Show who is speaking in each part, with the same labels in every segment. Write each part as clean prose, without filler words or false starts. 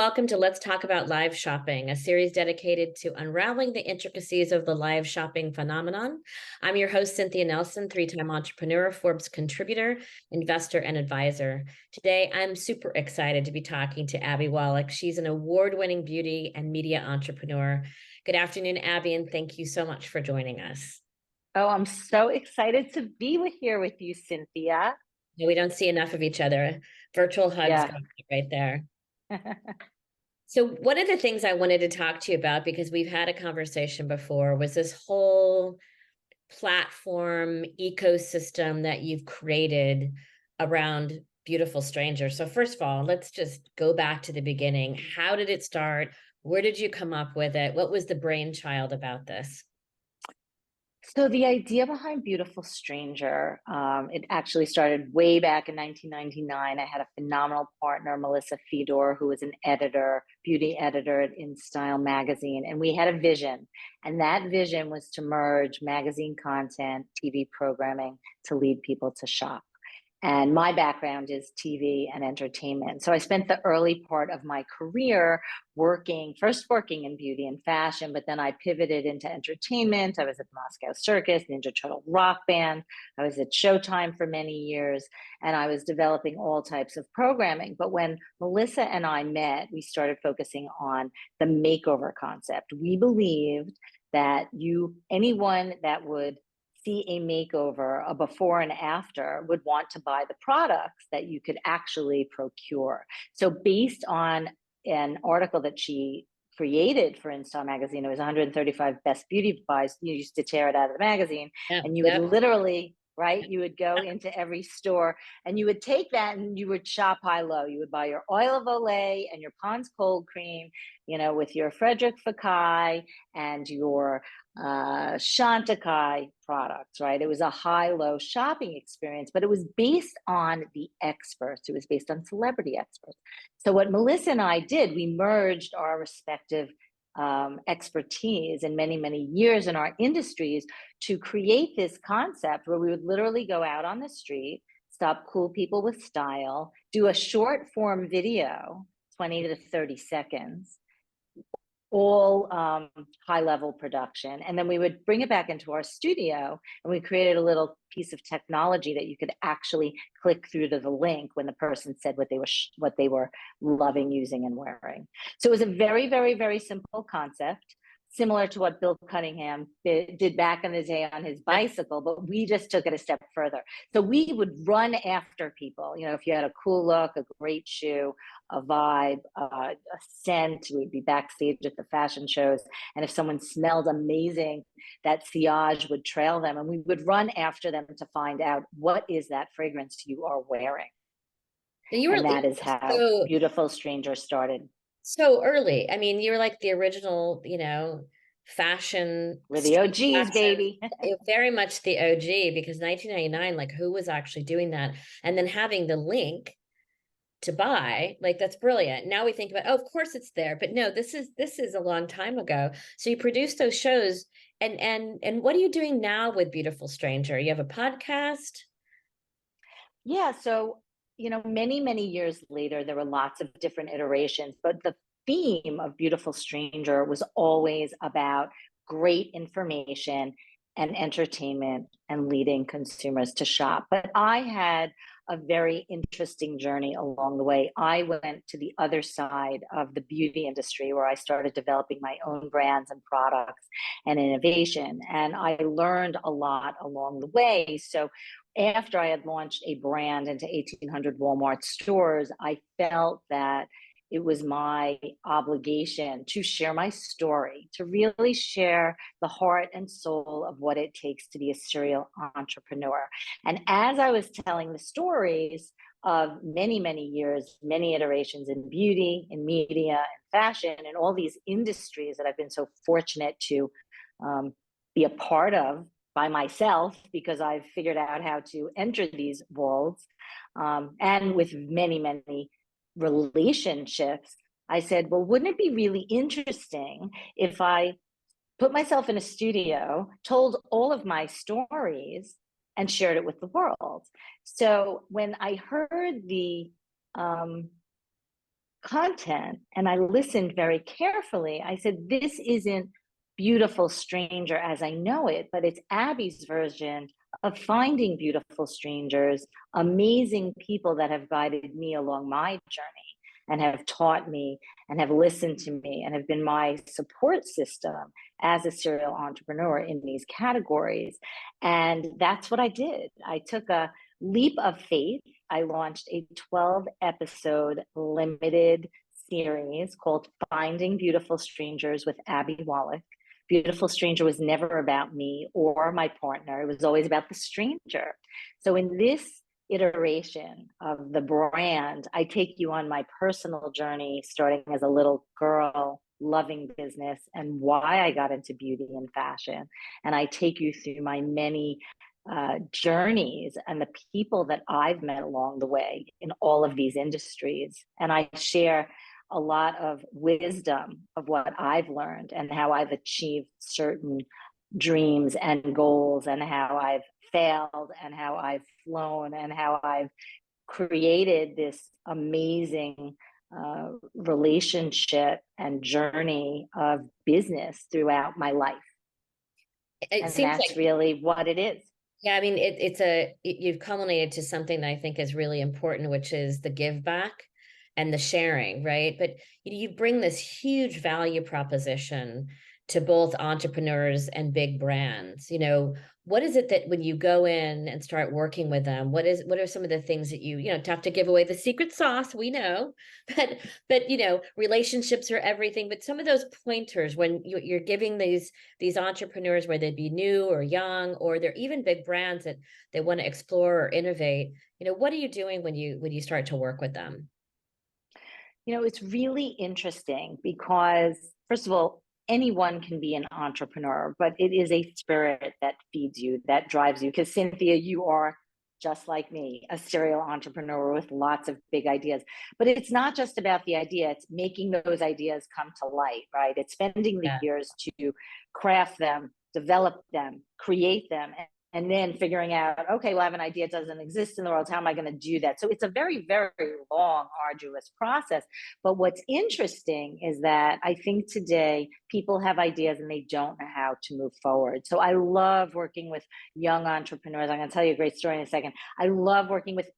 Speaker 1: welcome to Let's Talk About Live Shopping, a series dedicated to unraveling the intricacies of the live shopping phenomenon. I'm your host, Cynthia Nelson, three-time entrepreneur, Forbes contributor, investor, and advisor. Today, I'm super excited to be talking to Abby Wallach. She's an award-winning beauty and media entrepreneur. Good afternoon, Abby, and thank you so much for joining us.
Speaker 2: Oh, I'm so excited to be here with you, Cynthia.
Speaker 1: We don't see enough of each other. Virtual hugs right there. So one of the things I wanted to talk to you about, because we've had a conversation before, was this whole platform ecosystem that you've created around Beautiful Stranger. So first of all, let's just go back to the beginning. How did it start? Where did you come up with it? What was the brainchild about this?
Speaker 2: So the idea behind Beautiful Stranger, it actually started way back in 1999. I had a phenomenal partner, Melissa Fedor, who was an editor, beauty editor at InStyle magazine. And we had a vision. And that vision was to merge magazine content, TV programming to lead people to shop. And my background is TV and entertainment. So I spent the early part of my career first working in beauty and fashion, but then I pivoted into entertainment. I was at the Moscow Circus, Ninja Turtle Rock Band. I was at Showtime for many years, and I was developing all types of programming. But when Melissa and I met, we started focusing on the makeover concept. We believed that anyone that would see a makeover, a before and after, would want to buy the products that you could actually procure. So based on an article that she created for InStyle magazine, it was 135 best beauty buys. You used to tear it out of the magazine, and you would literally, right? You would go into every store and you would take that and you would shop high-low. You would buy your oil of Olay and your Pond's cold cream, with your Frederic Fekkai and your Chantecaille products, right? It was a high-low shopping experience, but it was based on the experts. It was based on celebrity experts. So what Melissa and I did, we merged our respective expertise in many, many years in our industries to create this concept where we would literally go out on the street, stop cool people with style, do a short form video, 20 to 30 seconds, all high level production. And then we would bring it back into our studio, and we created a little piece of technology that you could actually click through to the link when the person said what they were loving using and wearing. So it was a very, very, very simple concept, similar to what Bill Cunningham did back in the day on his bicycle, but we just took it a step further. So we would run after people. If you had a cool look, a great shoe, a vibe, a scent, we'd be backstage at the fashion shows. And if someone smelled amazing, that sillage would trail them, and we would run after them to find out what is that fragrance you are wearing. And that is how Beautiful Stranger started.
Speaker 1: So early. I mean, you were like the original, fashion.
Speaker 2: We're the OGs, baby.
Speaker 1: Very much the OG, because 1999, like, who was actually doing that? And then having the link to buy, like, that's brilliant. Now we think about, of course it's there, but no, this is a long time ago. So you produced those shows, and what are you doing now with Beautiful Stranger? You have a podcast?
Speaker 2: Yeah, so many, many years later, there were lots of different iterations, but the theme of Beautiful Stranger was always about great information and entertainment and leading consumers to shop. But I had a very interesting journey along the way. I went to the other side of the beauty industry, where I started developing my own brands and products and innovation. And I learned a lot along the way. So after I had launched a brand into 1,800 Walmart stores, I felt that it was my obligation to share my story, to really share the heart and soul of what it takes to be a serial entrepreneur. And as I was telling the stories of many, many years, many iterations in beauty, in media, and fashion, and all these industries that I've been so fortunate to be a part of by myself, because I've figured out how to enter these worlds, and with many, many relationships, I said, well, wouldn't it be really interesting if I put myself in a studio, told all of my stories, and shared it with the world? So when I heard the content and I listened very carefully, I said, this isn't Beautiful Stranger as I know it, but it's Abby's version of finding beautiful strangers, amazing people that have guided me along my journey and have taught me and have listened to me and have been my support system as a serial entrepreneur in these categories. And that's what I did. I took a leap of faith. I launched a 12 episode limited series called Finding Beautiful Strangers with Abby Wallach. Beautiful Stranger was never about me or my partner. It was always about the stranger. So in this iteration of the brand, I take you on my personal journey, starting as a little girl, loving business and why I got into beauty and fashion. And I take you through my many journeys and the people that I've met along the way in all of these industries. And I share a lot of wisdom of what I've learned and how I've achieved certain dreams and goals and how I've failed and how I've flown and how I've created this amazing relationship and journey of business throughout my life.
Speaker 1: It
Speaker 2: And
Speaker 1: seems
Speaker 2: that's
Speaker 1: like,
Speaker 2: really what it is.
Speaker 1: yeah, I mean, you've culminated to something that I think is really important, which is the give back and the sharing, right? But you bring this huge value proposition to both entrepreneurs and big brands. What is it that when you go in and start working with them, what are some of the things that tough to give away the secret sauce, we know, but relationships are everything. But some of those pointers when you're giving these entrepreneurs, whether they be new or young, or they're even big brands that they want to explore or innovate, what are you doing when you start to work with them?
Speaker 2: It's really interesting because, first of all, anyone can be an entrepreneur, but it is a spirit that feeds you, that drives you. Because, Cynthia, you are just like me, a serial entrepreneur with lots of big ideas. But it's not just about the idea, it's making those ideas come to light, right? It's spending the
Speaker 1: Yeah.
Speaker 2: years to craft them, develop them, create them, and then figuring out, okay, well, I have an idea, it doesn't exist in the world. How am I going to do that? So it's a very, very long, arduous process. But what's interesting is that I think today people have ideas and they don't know how to move forward. So I love working with young entrepreneurs. I'm going to tell you a great story in a second. I love working with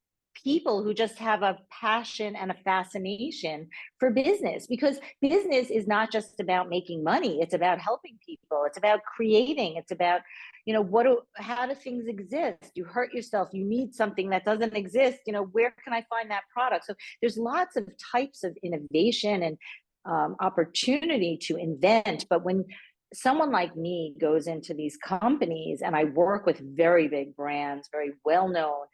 Speaker 2: people who just have a passion and a fascination for business, because business is not just about making money. It's about helping people. It's about creating. It's about, how do things exist? You hurt yourself, you need something that doesn't exist. Where can I find that product? So there's lots of types of innovation and opportunity to invent. But when someone like me goes into these companies and I work with very big brands, very well known,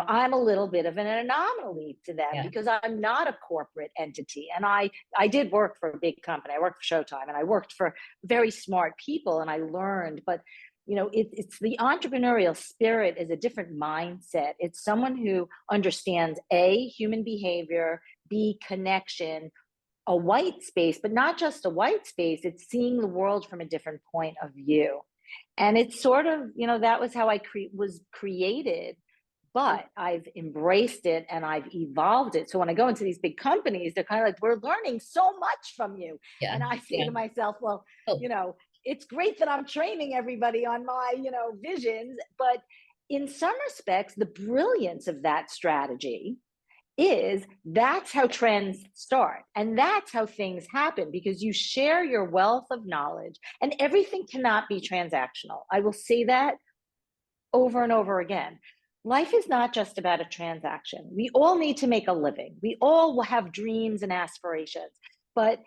Speaker 2: I'm a little bit of an anomaly to them,
Speaker 1: Yeah.
Speaker 2: because I'm not a corporate entity. And I did work for a big company. I worked for Showtime and I worked for very smart people and I learned, but it's the entrepreneurial spirit is a different mindset. It's someone who understands A, human behavior, B, connection, a white space, but not just a white space. It's seeing the world from a different point of view. And it's sort of, that was how I was created, but I've embraced it and I've evolved it. So when I go into these big companies, they're kind of like, we're learning so much from you.
Speaker 1: Yeah.
Speaker 2: And I say to myself, well,
Speaker 1: Oh.
Speaker 2: it's great that I'm training everybody on my, visions, but in some respects, the brilliance of that strategy is that's how trends start. And that's how things happen, because you share your wealth of knowledge and everything cannot be transactional. I will say that over and over again. Life is not just about a transaction. We all need to make a living. We all have dreams and aspirations, but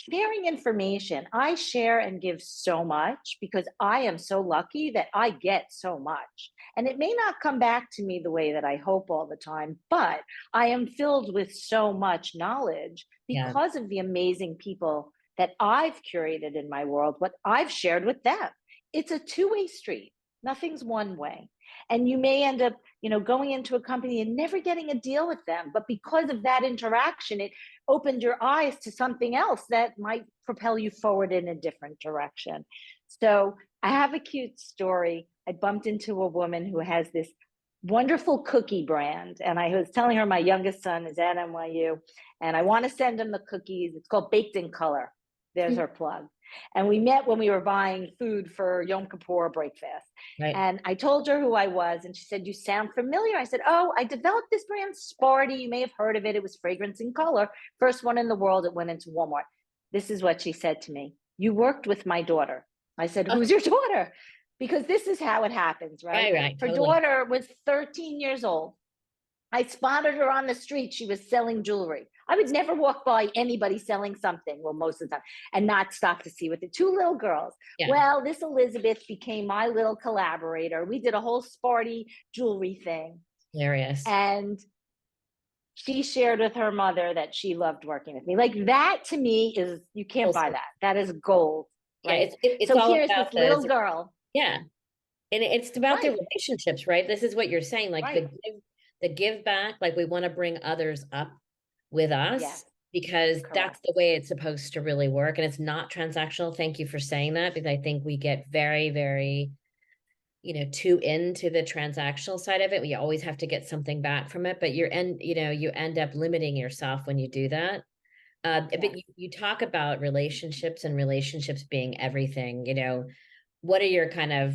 Speaker 2: sharing information, I share and give so much because I am so lucky that I get so much. And it may not come back to me the way that I hope all the time, but I am filled with so much knowledge
Speaker 1: Yeah.
Speaker 2: because of the amazing people that I've curated in my world, what I've shared with them. It's a two-way street. Nothing's one way. And you may end up, going into a company and never getting a deal with them. But because of that interaction, it opened your eyes to something else that might propel you forward in a different direction. So I have a cute story. I bumped into a woman who has this wonderful cookie brand. And I was telling her my youngest son is at NYU and I want to send him the cookies. It's called Baked in Color. There's our plug. And we met when we were buying food for Yom Kippur breakfast.
Speaker 1: Right.
Speaker 2: And I told her who I was, and she said, "You sound familiar." I said, "Oh, I developed this brand, Sparty. You may have heard of it. It was fragrance in color. First one in the world. It went into Walmart." This is what she said to me: "You worked with my daughter." I said,
Speaker 1: Oh,
Speaker 2: "Who's your daughter?" Because this is how it happens, right?
Speaker 1: right,
Speaker 2: Her
Speaker 1: totally.
Speaker 2: daughter was 13 years old. I spotted her on the street. She was selling jewelry. I would never walk by anybody selling something, well, most of the time, and not stop to see with the two little girls.
Speaker 1: Yeah,
Speaker 2: Well, this Elizabeth became my little collaborator. We did a whole Sparty jewelry thing.
Speaker 1: hilarious.
Speaker 2: And she shared with her mother that she loved working with me. Like that to me is, you can't buy
Speaker 1: Also,
Speaker 2: that. That is gold,
Speaker 1: yeah,
Speaker 2: right?
Speaker 1: it's
Speaker 2: So
Speaker 1: all
Speaker 2: here's
Speaker 1: about
Speaker 2: this little girl.
Speaker 1: yeah, and it's about the
Speaker 2: Right,
Speaker 1: relationships, right? This is what you're saying, like
Speaker 2: right.
Speaker 1: the give back, like we want to bring others up with
Speaker 2: Yes,
Speaker 1: us because that's
Speaker 2: correct.
Speaker 1: the way it's supposed to really work, and it's not transactional. Thank you for saying that because I think we get very, very, too into the transactional side of it. We always have to get something back from it, but you end up limiting yourself when you do that. But
Speaker 2: Yes.
Speaker 1: you talk about relationships and relationships being everything. What are your kind of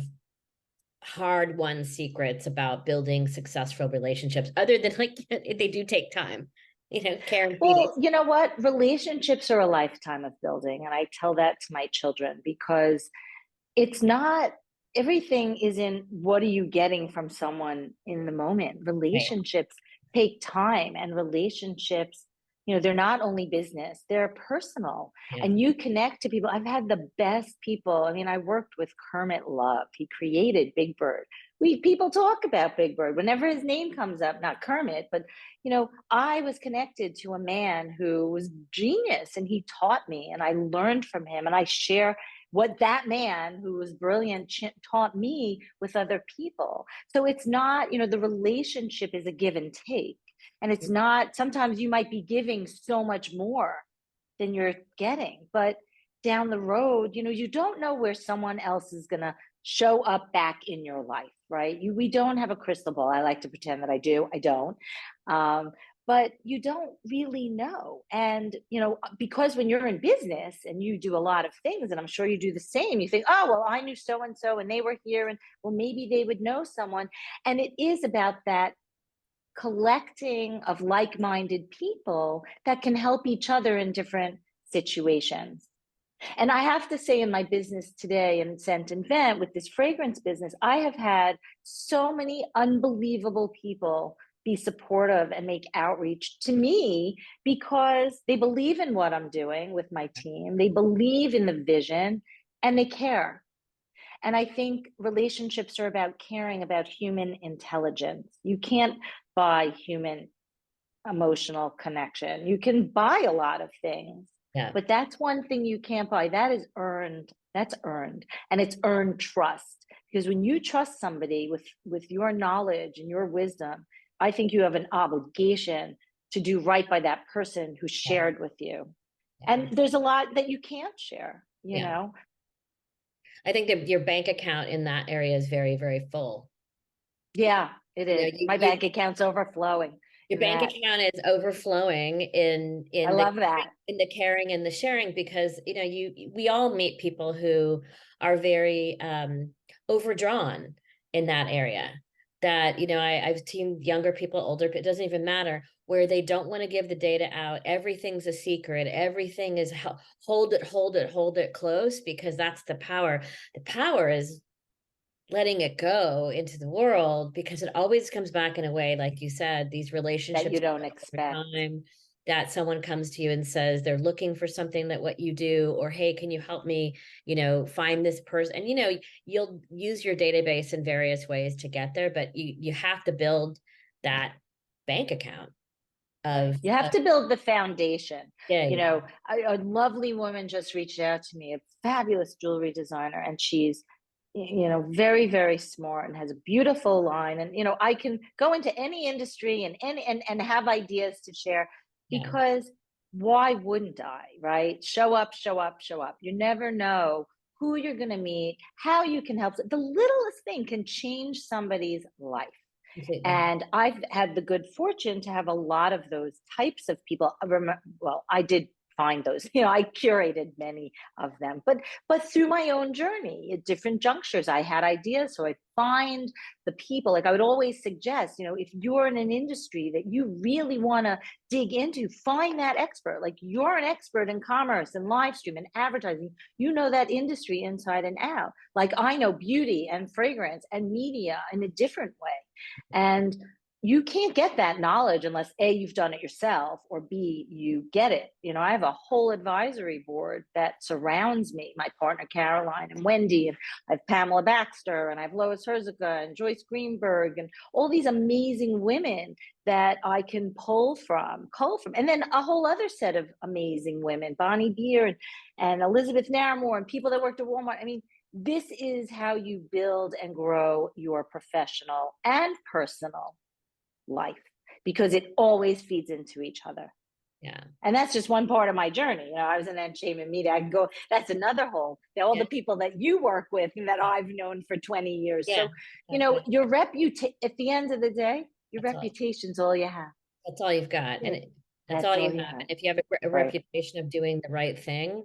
Speaker 1: hard won secrets about building successful relationships other than like they do take time, care and feeding?
Speaker 2: Well, you know what? Relationships are a lifetime of building. And I tell that to my children because it's not, everything isn't what are you getting from someone in the moment.
Speaker 1: Right.
Speaker 2: Relationships take time, and relationships, they're not only business, they're personal.
Speaker 1: Yeah.
Speaker 2: And you connect to people. I've had the best people. I mean, I worked with Kermit Love. He created Big Bird. We people talk about Big Bird whenever his name comes up, not Kermit, but I was connected to a man who was genius and he taught me and I learned from him and I share what that man who was brilliant taught me with other people. So it's not, the relationship is a give and take. And it's not, sometimes you might be giving so much more than you're getting, but down the road, you don't know where someone else is going to show up back in your life, right? We don't have a crystal ball. I like to pretend that I do. I don't. Um, but you don't really know. And, because when you're in business and you do a lot of things, and I'm sure you do the same, you think, oh, well, I knew so and so and they were here, and well, maybe they would know someone. And it is about that collecting of like minded people that can help each other in different situations. And I have to say, in my business today in Scent and Vent with this fragrance business, I have had so many unbelievable people be supportive and make outreach to me because they believe in what I'm doing with my team. They believe in the vision and they care. And I think relationships are about caring about human intelligence. You can't buy human emotional connection. You can buy a lot of things,
Speaker 1: Yeah.
Speaker 2: but that's one thing you can't buy. That is earned. That's earned, and it's earned trust. Because when you trust somebody with your knowledge and your wisdom, I think you have an obligation to do right by that person who
Speaker 1: Yeah.
Speaker 2: shared with you.
Speaker 1: Yeah.
Speaker 2: And there's a lot that you can't share,
Speaker 1: Yeah. I think that your bank account in that area is very, very full.
Speaker 2: Yeah, it
Speaker 1: You know,
Speaker 2: is.
Speaker 1: you,
Speaker 2: My
Speaker 1: you
Speaker 2: bank account's overflowing
Speaker 1: your
Speaker 2: in
Speaker 1: bank
Speaker 2: that.
Speaker 1: account is overflowing in
Speaker 2: I
Speaker 1: in the
Speaker 2: love that.
Speaker 1: in the caring and the sharing because we all meet people who are very overdrawn in that area. That I've seen younger people, older, it doesn't even matter, where they don't want to give the data out. Everything's a secret. Everything is hold it, hold it, hold it close because that's the power. The power is letting it go into the world because it always comes back in a way, like you said, these
Speaker 2: That
Speaker 1: relationships
Speaker 2: you don't
Speaker 1: over
Speaker 2: expect.
Speaker 1: time, that someone comes to you and says they're looking for something that what you do, or hey, can you help me, find this person? And you'll use your database in various ways to get there, but you have to build that bank account
Speaker 2: Right.
Speaker 1: of,
Speaker 2: You have to build the foundation.
Speaker 1: yeah,
Speaker 2: A lovely woman just reached out to me, a fabulous jewelry designer, and she's, very, very smart and has a beautiful line. And, I can go into any industry and have ideas to share
Speaker 1: yeah,
Speaker 2: because why wouldn't I, right? Show up, show up, show up. You never know who you're going to meet, how you can help. The littlest thing can change somebody's life.
Speaker 1: Completely.
Speaker 2: And I've had the good fortune to have a lot of those types of people. Well, I did find those, I curated many of them, but through my own journey at different junctures, I had ideas. So I find the people, like I would always suggest, if you're in an industry that you really want to dig into, find that expert. Like you're an expert in commerce and live stream and advertising. You know that industry inside and out. Like I know beauty and fragrance and media in a different way. And you can't get that knowledge unless A, you've done it yourself, or B, you get it. I have a whole advisory board that surrounds me, my partner Caroline and Wendy, and I have Pamela Baxter, and I have Lois Herzica and Joyce Greenberg, and all these amazing women that I can cull from. And then a whole other set of amazing women, Bonnie Beer and Elizabeth Naramore, and people that worked at Walmart. I mean, this is how you build and grow your professional and personal life, because it always feeds into each other.
Speaker 1: Yeah.
Speaker 2: And that's just one part of my journey. I was in entertainment media. I can go, that's another whole, all the people that you work with and that I've known for 20 years. So, your reputation, at the end of the day, your reputation's all you have.
Speaker 1: That's all you've got. And that's all you have. And if you have a reputation of doing the right thing,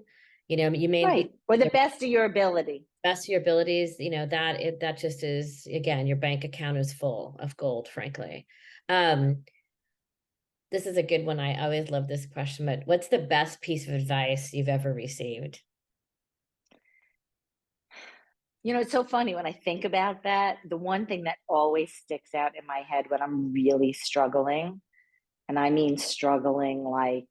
Speaker 1: you may be
Speaker 2: or the best of your ability.
Speaker 1: Best of your abilities, that just is, again, your bank account is full of gold, frankly. This is a good one. I always love this question, but what's the best piece of advice you've ever received?
Speaker 2: It's so funny when I think about that. The one thing that always sticks out in my head when I'm really struggling, and I mean struggling, like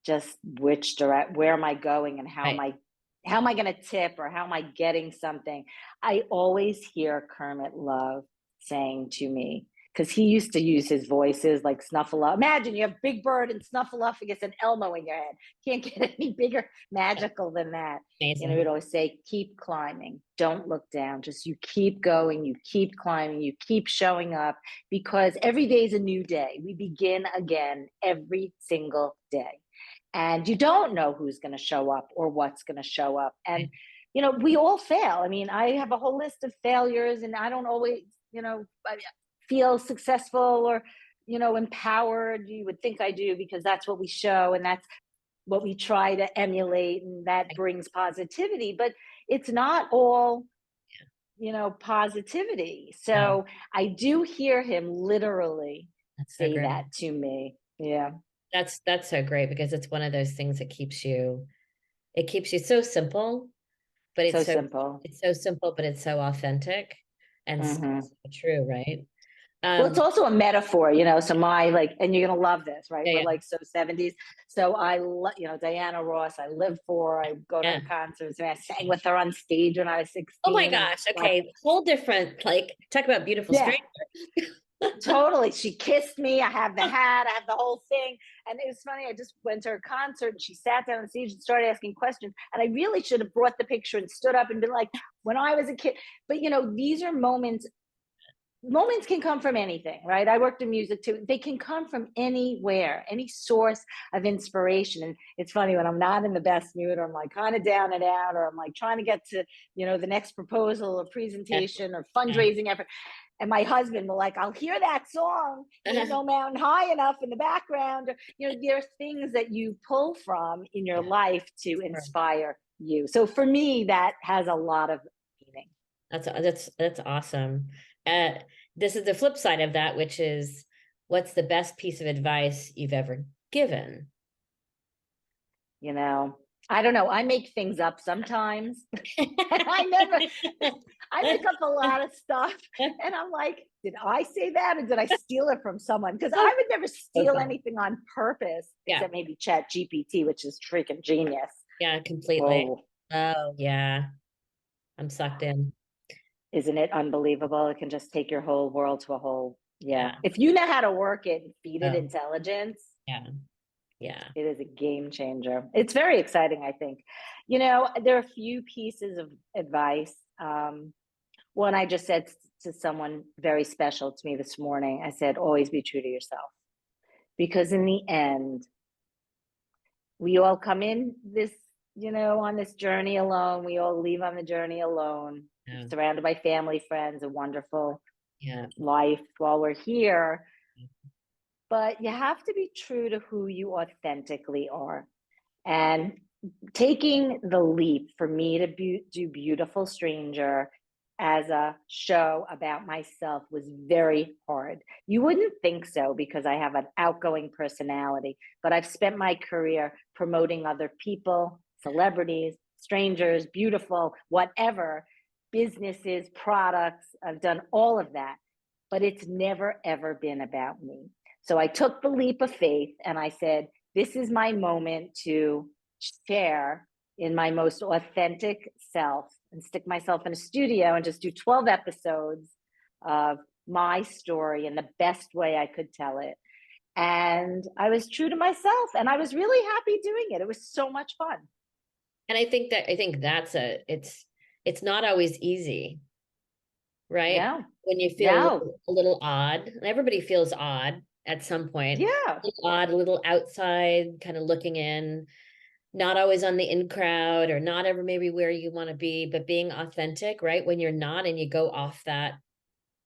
Speaker 2: just where am I going, and how am I going to tip, or how am I getting something? I always hear Kermit Love saying to me, because he used to use his voices like Snuffleupagus. Imagine you have Big Bird and Snuffleupagus and Elmo in your head. Can't get any bigger magical than that.
Speaker 1: Amazing.
Speaker 2: He would always say, keep climbing. Don't look down. Just you keep going. You keep climbing. You keep showing up, because every day is a new day. We begin again every single day. And you don't know who's going to show up or what's going to show up. And, we all fail. I mean, I have a whole list of failures, and I don't always, feel successful or, empowered. You would think I do, because that's what we show and that's what we try to emulate, and that brings positivity. But it's not all, positivity. So I do hear him literally say that to me. Yeah.
Speaker 1: That's so great, because it's one of those things that keeps you so simple, but it's so simple. It's so simple, but it's so authentic and so true, right?
Speaker 2: Well, it's also a metaphor, so and you're going to love this, right? We're like so 70s. So I love, Diana Ross, I live for, I go to her concerts, and I sang with her on stage when I was 16.
Speaker 1: Oh my gosh. Okay. Whole different, talk about beautiful stranger.
Speaker 2: Totally. She kissed me. I have the hat. I have the whole thing. And it was funny. I just went to her concert, and she sat down on stage and started asking questions. And I really should have brought the picture and stood up and been like, when I was a kid. But, these are moments can come from anything, right? I worked in music too. They can come from anywhere, any source of inspiration. And it's funny when I'm not in the best mood, or I'm like kind of down and out, or I'm like trying to get to, the next proposal or presentation or fundraising effort. And my husband will I'll hear that song, No Mountain High Enough in the background. There are things that you pull from in your life to inspire you. So for me, that has a lot of meaning.
Speaker 1: That's awesome. This is the flip side of that, which is, what's the best piece of advice you've ever given?
Speaker 2: I don't know. I make things up sometimes. I make up a lot of stuff. And I'm like, did I say that, or did I steal it from someone? Because I would never steal anything on purpose, except maybe Chat GPT, which is freaking genius.
Speaker 1: Yeah, completely. Oh yeah. I'm sucked in.
Speaker 2: Isn't it unbelievable? It can just take your whole world to a whole, if you know how to work it and feed it intelligence.
Speaker 1: Yeah.
Speaker 2: It is a game changer. It's very exciting, I think. There are a few pieces of advice. One I just said to someone very special to me this morning. I said, always be true to yourself. Because in the end, we all come in this, on this journey alone. We all leave on the journey alone, surrounded by family, friends, a wonderful
Speaker 1: Yeah.
Speaker 2: life while we're here. But you have to be true to who you authentically are. And taking the leap for me to do Beautiful Stranger as a show about myself was very hard. You wouldn't think so because I have an outgoing personality, but I've spent my career promoting other people, celebrities, strangers, beautiful, whatever, businesses, products. I've done all of that, but it's never, ever been about me. So I took the leap of faith and I said, this is my moment to share in my most authentic self and stick myself in a studio and just do 12 episodes of my story in the best way I could tell it. And I was true to myself and I was really happy doing it. It was so much fun.
Speaker 1: And I think that's it's not always easy, right?
Speaker 2: No,
Speaker 1: When you feel
Speaker 2: no.
Speaker 1: a little odd, and everybody feels odd at some point,
Speaker 2: Yeah.
Speaker 1: a little odd, a little outside, kind of looking in, not always on the in crowd or not ever maybe where you want to be, but being authentic, right? When you're not and you go off that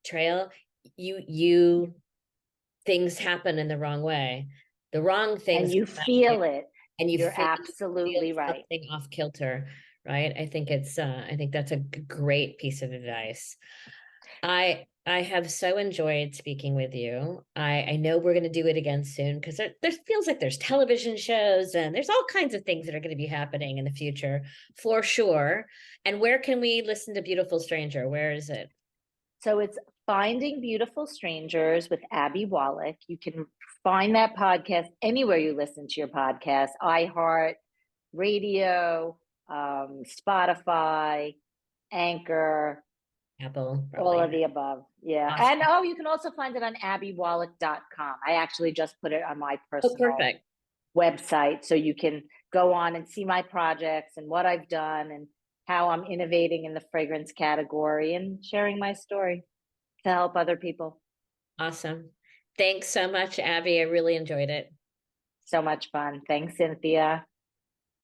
Speaker 1: trail, you things happen in the wrong way. The wrong
Speaker 2: And
Speaker 1: things
Speaker 2: you
Speaker 1: come at you,
Speaker 2: feel it.
Speaker 1: and you
Speaker 2: You're
Speaker 1: feel
Speaker 2: absolutely right.
Speaker 1: something off kilter, right? I think that's a great piece of advice. I have so enjoyed speaking with you. I know we're going to do it again soon because there feels like there's television shows and there's all kinds of things that are going to be happening in the future for sure. And where can we listen to Beautiful Stranger? Where is it?
Speaker 2: So it's Finding Beautiful Strangers with Abby Wallach. You can find that podcast anywhere you listen to your podcast, iHeart, Radio, Spotify, Anchor,
Speaker 1: Apple,
Speaker 2: all of
Speaker 1: probably.
Speaker 2: the above. Yeah. And
Speaker 1: Awesome.
Speaker 2: oh, you can also find it on abbywallach.com. I actually just put it on my
Speaker 1: Oh,
Speaker 2: personal
Speaker 1: perfect.
Speaker 2: website so you can go on and see my projects and what I've done and how I'm innovating in the fragrance category and sharing my story to help other people.
Speaker 1: Awesome. Thanks so much, Abby. I really enjoyed it.
Speaker 2: So much fun. Thanks, Cynthia.